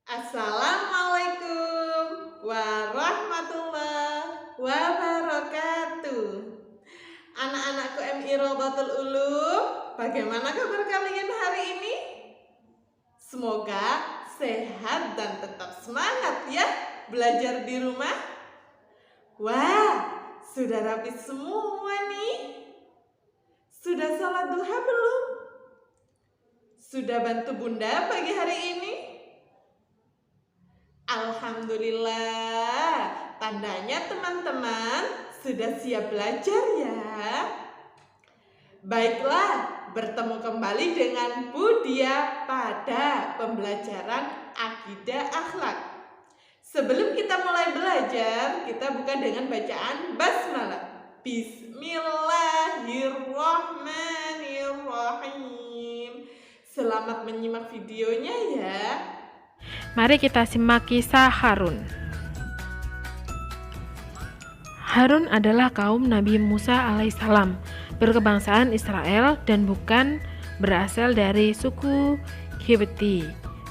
Assalamualaikum warahmatullahi wabarakatuh. Anak-anakku MI Rodatul Ulum, bagaimana kabar kalian hari ini? Semoga sehat dan tetap semangat ya belajar di rumah. Wah, sudah rapi semua nih. Sudah sholat duha belum? Sudah bantu bunda pagi hari ini? Alhamdulillah, tandanya teman-teman sudah siap belajar ya. Baiklah, bertemu kembali dengan Bu Dia pada pembelajaran akidah akhlak. Sebelum kita mulai belajar, kita buka dengan bacaan basmalah. Bismillahirrahmanirrahim. Selamat menyimak videonya ya. Mari kita simak kisah Harun. Harun adalah kaum Nabi Musa alaihissalam, berkebangsaan Israel dan bukan berasal dari suku Kipti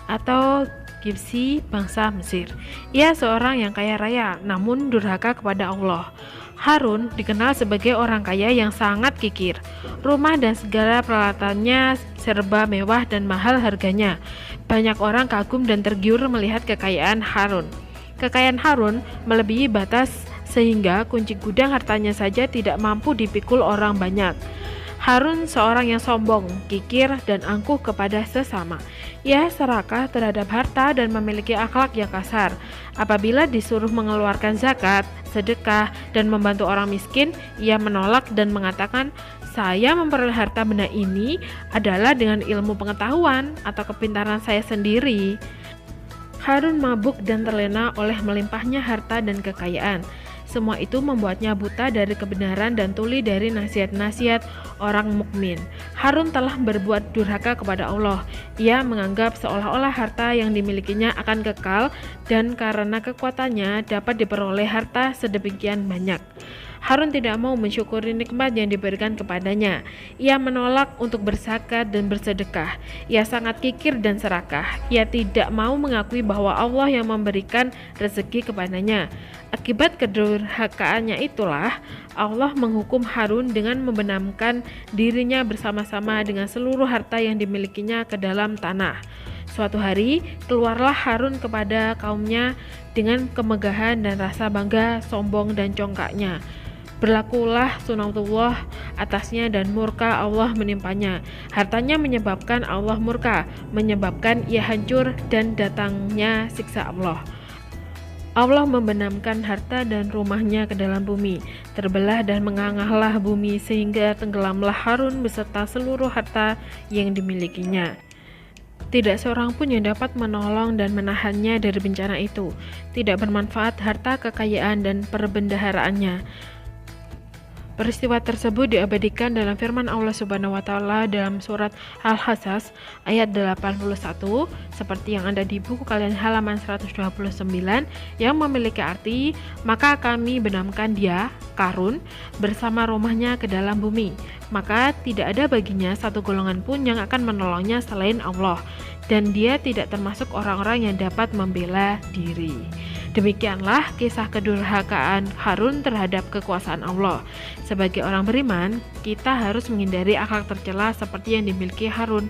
atau Kipsi bangsa Mesir. Ia seorang yang kaya raya namun durhaka kepada Allah. Harun dikenal sebagai orang kaya yang sangat kikir. Rumah dan segala peralatannya serba mewah dan mahal harganya. Banyak orang kagum dan tergiur melihat kekayaan Harun. Kekayaan Harun melebihi batas sehingga kunci gudang hartanya saja tidak mampu dipikul orang banyak. Harun seorang yang sombong, kikir, dan angkuh kepada sesama. Ia serakah terhadap harta dan memiliki akhlak yang kasar. Apabila disuruh mengeluarkan zakat, sedekah, dan membantu orang miskin, ia menolak dan mengatakan, "Saya memperoleh harta benda ini adalah dengan ilmu pengetahuan atau kepintaran saya sendiri." Harun mabuk dan terlena oleh melimpahnya harta dan kekayaan. Semua itu membuatnya buta dari kebenaran dan tuli dari nasihat-nasihat orang mukmin. Harun telah berbuat durhaka kepada Allah. Ia menganggap seolah-olah harta yang dimilikinya akan kekal dan karena kekuatannya dapat diperoleh harta sedemikian banyak. Harun tidak mau mensyukuri nikmat yang diberikan kepadanya. Ia menolak untuk berzakat dan bersedekah. Ia sangat kikir dan serakah. Ia tidak mau mengakui bahwa Allah yang memberikan rezeki kepadanya. Akibat kedurhakaannya itulah Allah menghukum Harun dengan membenamkan dirinya bersama-sama dengan seluruh harta yang dimilikinya ke dalam tanah. Suatu hari, keluarlah Harun kepada kaumnya dengan kemegahan dan rasa bangga, sombong dan congkaknya. Berlakulah sunatullah atasnya dan murka Allah menimpanya. Hartanya menyebabkan Allah murka, menyebabkan ia hancur dan datangnya siksa Allah. Allah membenamkan harta dan rumahnya ke dalam bumi. Terbelah dan mengangahlah bumi sehingga tenggelamlah Harun beserta seluruh harta yang dimilikinya. Tidak seorang pun yang dapat menolong dan menahannya dari bencana itu. Tidak bermanfaat harta kekayaan dan perbendaharaannya. Peristiwa tersebut diabadikan dalam firman Allah Subhanahu wa taala dalam surat Al-Qasas ayat 81 seperti yang ada di buku kalian halaman 129 yang memiliki arti, maka kami benamkan dia, Qarun, bersama rumahnya ke dalam bumi, maka tidak ada baginya satu golongan pun yang akan menolongnya selain Allah, dan dia tidak termasuk orang-orang yang dapat membela diri. Demikianlah kisah kedurhakaan Harun terhadap kekuasaan Allah. Sebagai orang beriman, kita harus menghindari akhlak tercela seperti yang dimiliki Harun.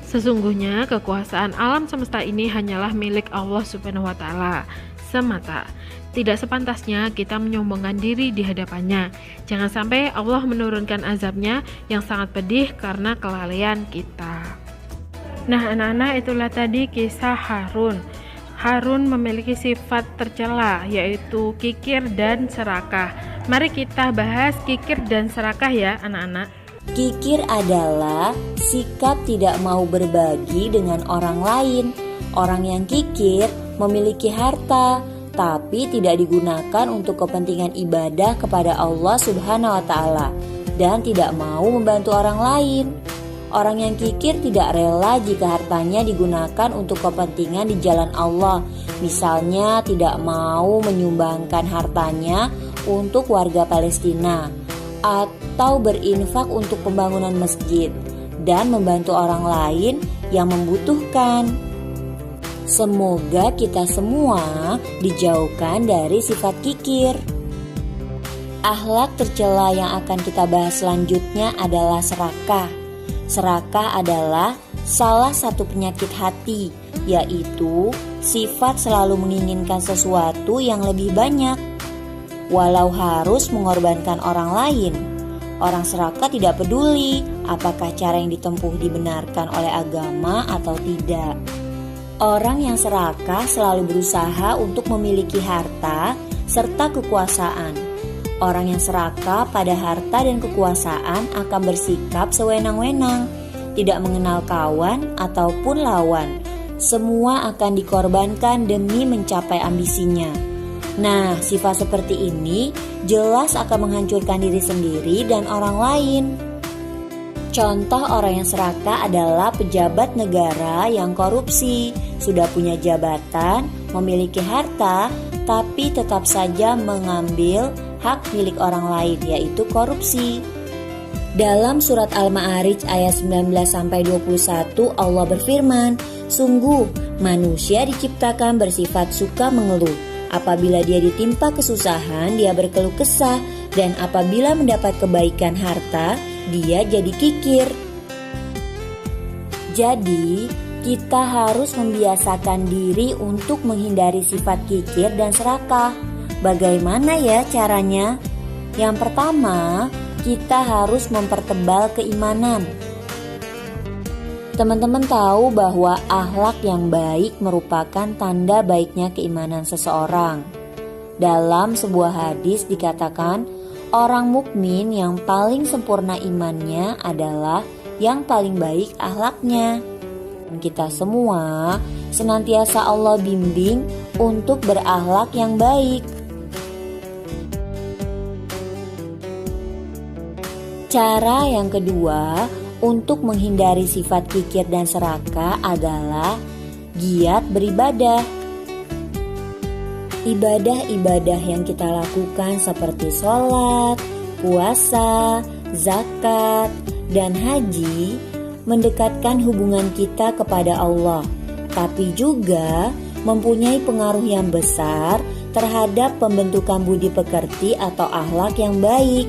Sesungguhnya kekuasaan alam semesta ini hanyalah milik Allah Subhanahu wa taala semata. Tidak sepantasnya kita menyombongkan diri di hadapannya. Jangan sampai Allah menurunkan azabnya yang sangat pedih karena kelalaian kita. Nah, anak-anak, itulah tadi kisah Harun. Harun memiliki sifat tercela, yaitu kikir dan serakah. Mari kita bahas kikir dan serakah ya anak-anak. Kikir adalah sikap tidak mau berbagi dengan orang lain. Orang yang kikir memiliki harta, tapi tidak digunakan untuk kepentingan ibadah kepada Allah Subhanahu wa taala dan tidak mau membantu orang lain. Orang yang kikir tidak rela jika hartanya digunakan untuk kepentingan di jalan Allah. Misalnya tidak mau menyumbangkan hartanya untuk warga Palestina atau berinfak untuk pembangunan masjid dan membantu orang lain yang membutuhkan. Semoga kita semua dijauhkan dari sifat kikir. Akhlak tercela yang akan kita bahas selanjutnya adalah serakah. Serakah adalah salah satu penyakit hati, yaitu sifat selalu menginginkan sesuatu yang lebih banyak, walau harus mengorbankan orang lain. Orang serakah tidak peduli apakah cara yang ditempuh dibenarkan oleh agama atau tidak. Orang yang serakah selalu berusaha untuk memiliki harta serta kekuasaan. Orang yang serakah pada harta dan kekuasaan akan bersikap sewenang-wenang, tidak mengenal kawan ataupun lawan. Semua akan dikorbankan demi mencapai ambisinya. Nah, sifat seperti ini jelas akan menghancurkan diri sendiri dan orang lain. Contoh orang yang serakah adalah pejabat negara yang korupsi, sudah punya jabatan, memiliki harta, tapi tetap saja mengambil hak milik orang lain, yaitu korupsi. Dalam surat Al-Ma'arij ayat 19-21 Allah berfirman, "Sungguh manusia diciptakan bersifat suka mengeluh. Apabila dia ditimpa kesusahan, dia berkeluh kesah, dan apabila mendapat kebaikan harta, dia jadi kikir." Jadi, kita harus membiasakan diri untuk menghindari sifat kikir dan serakah. Bagaimana ya caranya? Yang pertama, kita harus mempertebal keimanan. Teman-teman tahu bahwa akhlak yang baik merupakan tanda baiknya keimanan seseorang. Dalam sebuah hadis dikatakan, orang mukmin yang paling sempurna imannya adalah yang paling baik akhlaknya. Dan kita semua senantiasa Allah bimbing untuk berakhlak yang baik. Cara yang kedua untuk menghindari sifat kikir dan serakah adalah giat beribadah. Ibadah-ibadah yang kita lakukan seperti sholat, puasa, zakat, dan haji mendekatkan hubungan kita kepada Allah, tapi juga mempunyai pengaruh yang besar terhadap pembentukan budi pekerti atau akhlak yang baik.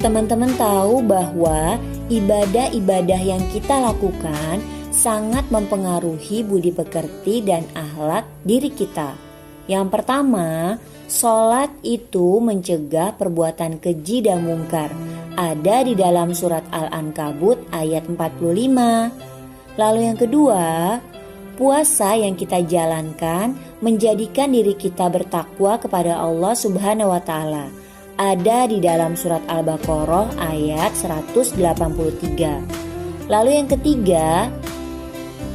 Teman-teman tahu bahwa ibadah-ibadah yang kita lakukan sangat mempengaruhi budi pekerti dan akhlak diri kita. Yang pertama, sholat itu mencegah perbuatan keji dan mungkar. Ada di dalam surat Al-Ankabut ayat 45. Lalu yang kedua, puasa yang kita jalankan menjadikan diri kita bertakwa kepada Allah Subhanahu wa Ta'ala. Ada di dalam surat Al-Baqarah ayat 183. Lalu yang ketiga,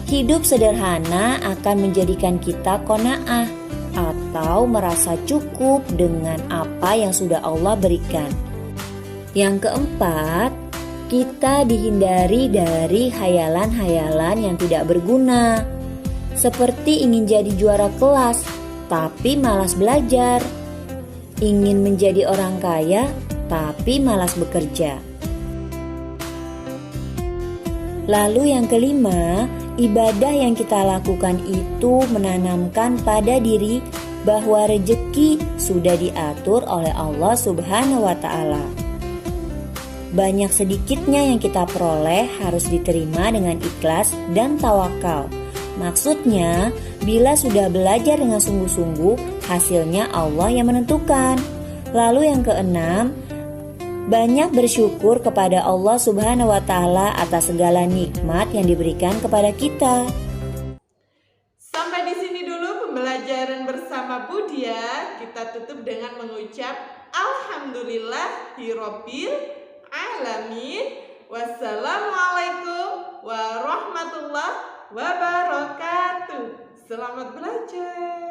hidup sederhana akan menjadikan kita qanaah atau merasa cukup dengan apa yang sudah Allah berikan. Yang keempat, kita dihindari dari hayalan-hayalan yang tidak berguna, seperti ingin jadi juara kelas tapi malas belajar, ingin menjadi orang kaya tapi malas bekerja. Lalu yang kelima, ibadah yang kita lakukan itu menanamkan pada diri bahwa rezeki sudah diatur oleh Allah Subhanahu wa Ta'ala. Banyak sedikitnya yang kita peroleh harus diterima dengan ikhlas dan tawakal. Maksudnya, bila sudah belajar dengan sungguh-sungguh, hasilnya Allah yang menentukan. Lalu yang keenam, banyak bersyukur kepada Allah Subhanahu wa Ta'ala atas segala nikmat yang diberikan kepada kita. Sampai di sini dulu pembelajaran bersama Budia. Kita tutup dengan mengucap Alhamdulillahirabbil alamin. Wassalamualaikum warahmatullahi wabarakatuh. Selamat belajar.